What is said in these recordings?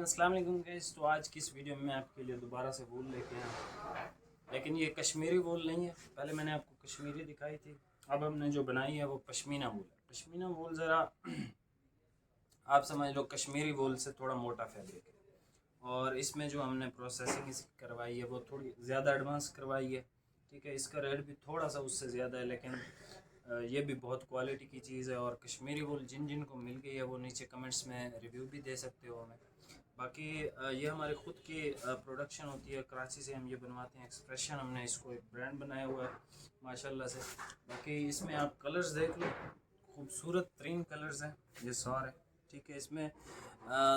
अस्सलाम वालेकुम गाइस। तो आज की इस वीडियो में मैं आपके लिए दोबारा से वूल लेके आया, लेकिन ये कश्मीरी वूल नहीं है। पहले मैंने आपको कश्मीरी दिखाई थी, अब हमने जो बनाई है वो पश्मीना वूल है। पश्मीना वूल ज़रा आप समझ लो कश्मीरी वूल से थोड़ा मोटा फैब्रिक है, और इसमें जो हमने प्रोसेसिंग इसकी करवाई है वो थोड़ी ज़्यादा एडवांस करवाई है। ठीक है, इसका रेट भी थोड़ा सा उससे ज़्यादा है, लेकिन ये भी बहुत क्वालिटी की चीज़ है। और कश्मीरी वूल जिन जिन को मिल गई है वो नीचे कमेंट्स में रिव्यू भी दे सकते हो हमें। बाकी ये हमारे ख़ुद की प्रोडक्शन होती है, कराची से हम ये बनवाते हैं। एक्सप्रेशन हमने इसको एक ब्रांड बनाया हुआ है माशाल्लाह से। बाकी इसमें आप कलर्स देख लो, खूबसूरत तरीन कलर्स हैं ये सारे। ठीक है, इसमें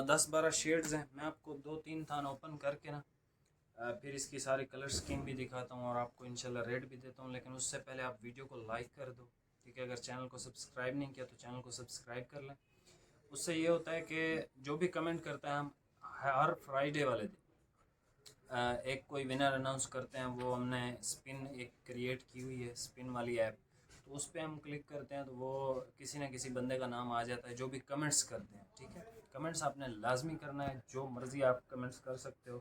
10-12 शेड्स हैं। मैं आपको 2-3 थान ओपन करके ना फिर इसकी सारी कलर स्कीम भी दिखाता हूँ और आपको इंशाल्लाह रेट भी देता हूँ। लेकिन उससे पहले आप वीडियो को लाइक कर दो। ठीक है, अगर चैनल को सब्सक्राइब नहीं किया तो चैनल को सब्सक्राइब कर लें। उससे ये होता है कि जो भी कमेंट करता है हम हर फ्राइडे वाले दिन एक कोई विनर अनाउंस करते हैं। वो हमने स्पिन एक क्रिएट की हुई है, स्पिन वाली ऐप, तो उस पर हम क्लिक करते हैं तो वो किसी न किसी बंदे का नाम आ जाता है जो भी कमेंट्स करते हैं। ठीक है, कमेंट्स आपने लाजमी करना है, जो मर्ज़ी आप कमेंट्स कर सकते हो।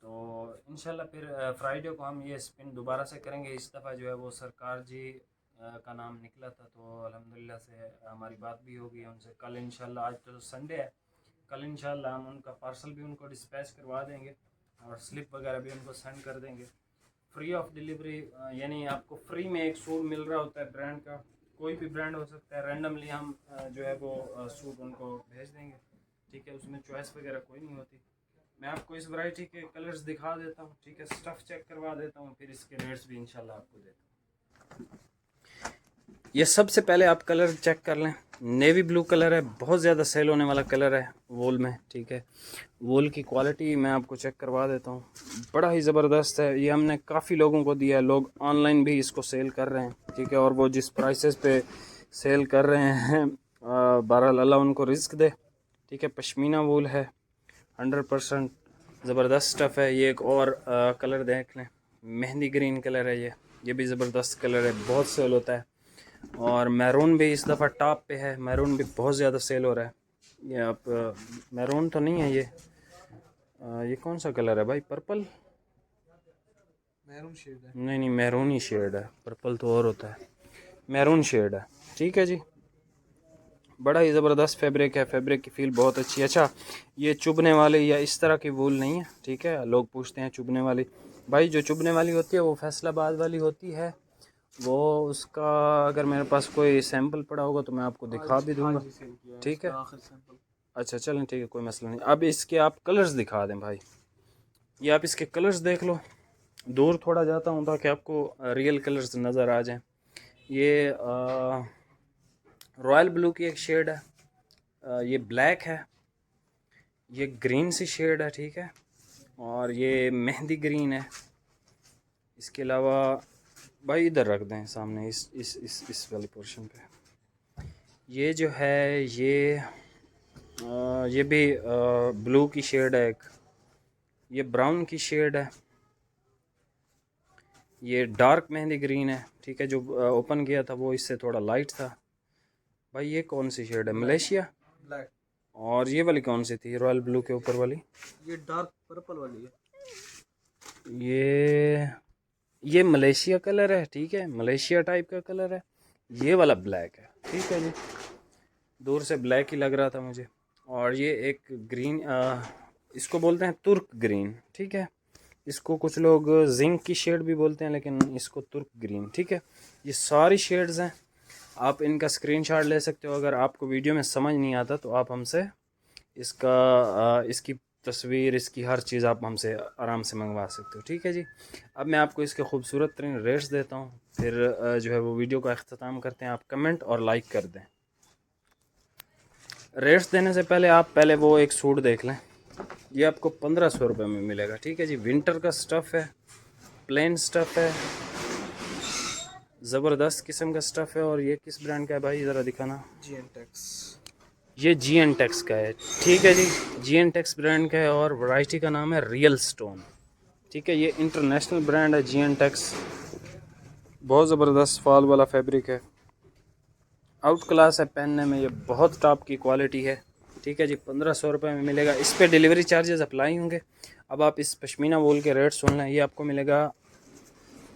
तो इंशाल्लाह फिर फ्राइडे को हम ये स्पिन दोबारा से करेंगे। इस दफ़ा जो है वो सरकार जी का नाम निकला था, तो अल्हम्दुलिल्लाह से हमारी बात भी होगी उनसे कल इंशाल्लाह। आज तो संडे है, कल इंशाल्लाह हम उनका पार्सल भी उनको डिस्पैच करवा देंगे और स्लिप वगैरह भी उनको सेंड कर देंगे फ्री ऑफ डिलीवरी। यानी आपको फ्री में एक सूट मिल रहा होता है ब्रांड का, कोई भी ब्रांड हो सकता है। रैंडमली हम जो है वो सूट उनको भेज देंगे। ठीक है, उसमें चॉइस वगैरह कोई नहीं होती। मैं आपको इस वैरायटी के कलर्स दिखा देता हूँ। ठीक है, स्टफ़ चेक करवा देता हूँ, फिर इसके रेट्स भी इंशाल्लाह आपको देता हूँ। ये सबसे पहले आप कलर चेक कर लें। नेवी ब्लू कलर है, बहुत ज़्यादा सेल होने वाला कलर है वूल में। ठीक है, वूल की क्वालिटी मैं आपको चेक करवा देता हूँ, बड़ा ही ज़बरदस्त है। ये हमने काफ़ी लोगों को दिया है, लोग ऑनलाइन भी इसको सेल कर रहे हैं। ठीक है, और वो जिस प्राइसेस पे सेल कर रहे हैं बहरहाल अल्लाह उनको रिस्क दे। ठीक है, पश्मीना वूल है, 100% ज़बरदस्त स्टफ़ है। ये एक और कलर देख लें, मेहंदी ग्रीन कलर है। ये भी ज़बरदस्त कलर है, बहुत सेल होता है। और मैरून भी इस दफ़ा टॉप पे है, मैरून भी बहुत ज़्यादा सेल हो रहा है। ये आप मैरून तो नहीं है, ये कौन सा कलर है भाई? पर्पल? मैरून शेड है। नहीं, मैरून ही शेड है, पर्पल तो और होता है। मैरून शेड है। ठीक है जी, बड़ा ही ज़बरदस्त फैब्रिक है, फैब्रिक की फील बहुत अच्छी है। अच्छा, ये चुभने वाले या इस तरह की वूल नहीं है। ठीक है, लोग पूछते हैं चुभने वाली, भाई जो चुभने वाली होती है वो फैसलाबाद वाली होती है। वो उसका अगर मेरे पास कोई सैंपल पड़ा होगा तो मैं आपको दिखा भी दूंगा। ठीक है, अच्छा चलें, ठीक है, कोई मसला नहीं। अब इसके आप कलर्स दिखा दें भाई। ये आप इसके कलर्स देख लो। दूर थोड़ा जाता हूँ ताकि आपको रियल कलर्स नज़र आ जाएं। ये रॉयल ब्लू की एक शेड है, ये ब्लैक है, ये ग्रीन सी शेड है। ठीक है, और ये मेहंदी ग्रीन है। इसके अलावा भाई इधर रख दें सामने, इस वाली पोर्शन पे। ये जो है ये भी ब्लू की शेड है एक, ये ब्राउन की शेड है, ये डार्क मेहंदी ग्रीन है। ठीक है, जो ओपन किया था वो इससे थोड़ा लाइट था। भाई ये कौन सी शेड है? Malaysia black. और ये वाली कौन सी थी रॉयल ब्लू के ऊपर वाली? ये डार्क पर्पल वाली है। ये मलेशिया कलर है। ठीक है, मलेशिया टाइप का कलर है। ये वाला ब्लैक है। ठीक है जी, दूर से ब्लैक ही लग रहा था मुझे। और ये एक ग्रीन, इसको बोलते हैं तुर्क ग्रीन। ठीक है, इसको कुछ लोग जिंक की शेड भी बोलते हैं, लेकिन इसको तुर्क ग्रीन। ठीक है, ये सारी शेड्स हैं, आप इनका स्क्रीनशॉट ले सकते हो। अगर आपको वीडियो में समझ नहीं आता तो आप हमसे इसकी तस्वीर, इसकी हर चीज़ आप हमसे आराम से मंगवा सकते हो। ठीक है जी, अब मैं आपको इसके खूबसूरत तरीन रेट्स देता हूँ, फिर जो है वो वीडियो का अख्ताम करते हैं। आप कमेंट और लाइक कर दें। रेट्स देने से पहले आप पहले वो एक सूट देख लें। ये आपको 1500 रुपये में मिलेगा। ठीक है जी, विंटर का स्टफ़ है, प्लेन स्टफ़ है, ज़बरदस्त किस्म का स्टफ़ है। और ये किस ब्रांड का है भाई, ज़रा दिखाना। GNTEX। ये GNTEX का है। ठीक है जी, GNTEX ब्रांड का है और वैरायटी का नाम है रियल स्टोन। ठीक है, ये इंटरनेशनल ब्रांड है GNTEX, बहुत ज़बरदस्त फॉल वाला फैब्रिक है, आउट क्लास है पहनने में, ये बहुत टॉप की क्वालिटी है। ठीक है जी, 1500 रुपये में मिलेगा। इस पर डिलीवरी चार्जेस अप्लाई होंगे। अब आप इस पश्मीना वूल के रेट सुन लें, ये आपको मिलेगा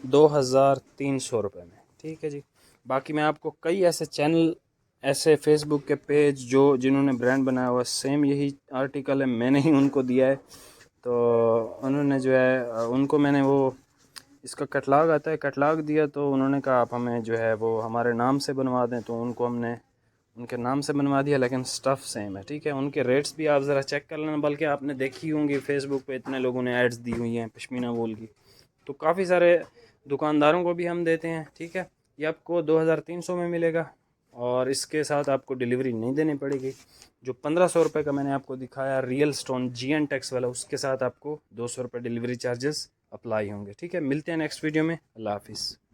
2300 रुपये में, ठीक है जी। बाकी मैं आपको कई ऐसे चैनल, ऐसे फेसबुक के पेज जो जिन्होंने ब्रांड बनाया हुआ, सेम यही आर्टिकल है, मैंने ही उनको दिया है। तो उन्होंने जो है उनको मैंने वो इसका कटलाग आता है, कटलाग दिया, तो उन्होंने कहा आप हमें जो है वो हमारे नाम से बनवा दें, तो उनको हमने उनके नाम से बनवा दिया, लेकिन स्टफ़ सेम है, ठीक है। उनके रेट्स भी आप ज़रा चेक कर लेना, बल्कि आपने देखी होंगी फेसबुक पे इतने लोगों ने एड्स दी हुई हैं पश्मीना वूल की, तो काफ़ी सारे दुकानदारों को भी हम देते हैं, ठीक है। ये आपको 2300 में मिलेगा और इसके साथ आपको डिलीवरी नहीं देनी पड़ेगी। जो 1500 रुपये का मैंने आपको दिखाया रियल स्टोन GN टैक्स वाला, उसके साथ आपको 200 रुपये डिलीवरी चार्जेस अप्लाई होंगे, ठीक है। मिलते हैं नेक्स्ट वीडियो में। अल्लाह हाफिज़।